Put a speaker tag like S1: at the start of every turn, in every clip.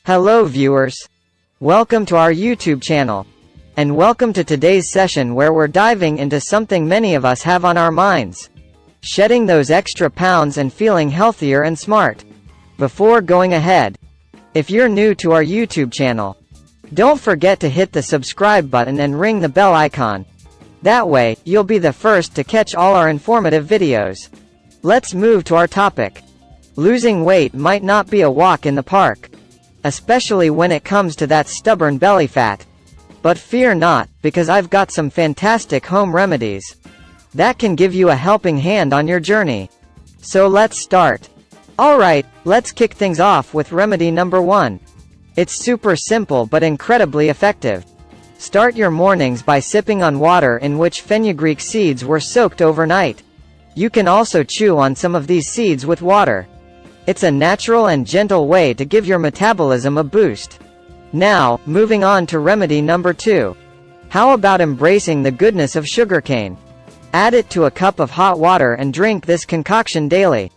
S1: Hello viewers. Welcome to our YouTube channel. And welcome to today's session where we're diving into something many of us have on our minds. Shedding those extra pounds and feeling healthier and smart. Before going ahead, if you're new to our YouTube channel, don't forget to hit the subscribe button and ring the bell icon. That way, you'll be the first to catch all our informative videos. Let's move to our topic. Losing weight might not be a walk in the park, especially when it comes to that stubborn belly fat. But fear not, because I've got some fantastic home remedies that can give you a helping hand on your journey. So let's start. Alright, let's kick things off with remedy number 1. It's super simple but incredibly effective. Start your mornings by sipping on water in which fenugreek seeds were soaked overnight. You can also chew on some of these seeds with water. It's a natural and gentle way to give your metabolism a boost. Now, moving on to remedy number 2. How about embracing the goodness of sugarcane? Add it to a cup of hot water and drink this concoction daily.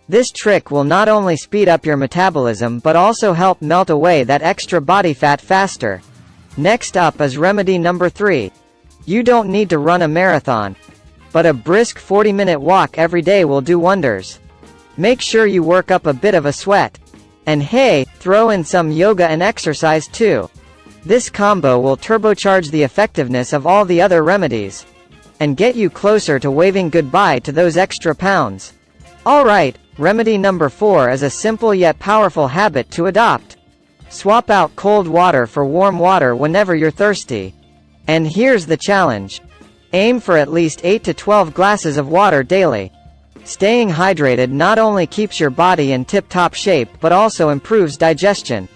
S1: This trick will not only speed up your metabolism but also help melt away that extra body fat faster. Next up is remedy number 3. You don't need to run a marathon, but a brisk 40-minute walk every day will do wonders. Make sure you work up a bit of a sweat. And hey, throw in some yoga and exercise too. This combo will turbocharge the effectiveness of all the other remedies and get you closer to waving goodbye to those extra pounds. Alright, remedy number 4 is a simple yet powerful habit to adopt. Swap out cold water for warm water whenever you're thirsty. And here's the challenge. Aim for at least 8 to 12 glasses of water daily. Staying hydrated not only keeps your body in tip-top shape but also improves digestion,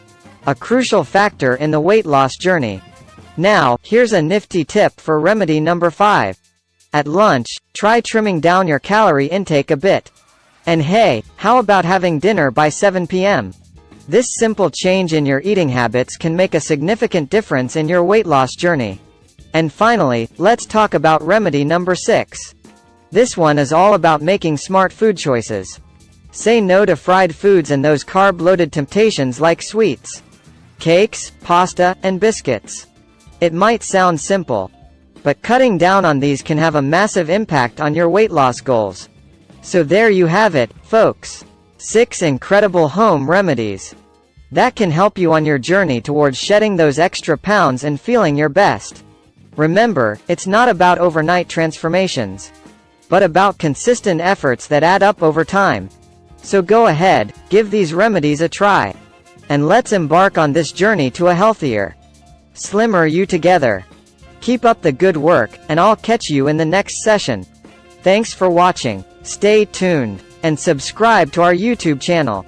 S1: a crucial factor in the weight loss journey. Now, here's a nifty tip for remedy number 5. At lunch, try trimming down your calorie intake a bit. And hey, how about having dinner by 7 p.m.? This simple change in your eating habits can make a significant difference in your weight loss journey. And finally, let's talk about remedy number 6. This one is all about making smart food choices. Say no to fried foods and those carb-loaded temptations like sweets, cakes, pasta, and biscuits. It might sound simple, but cutting down on these can have a massive impact on your weight loss goals. So there you have it, folks. 6 incredible home remedies that can help you on your journey towards shedding those extra pounds and feeling your best. Remember, it's not about overnight transformations, but about consistent efforts that add up over time. So go ahead, give these remedies a try, and let's embark on this journey to a healthier, slimmer you together. Keep up the good work, and I'll catch you in the next session. Thanks for watching. Stay tuned, and subscribe to our YouTube channel.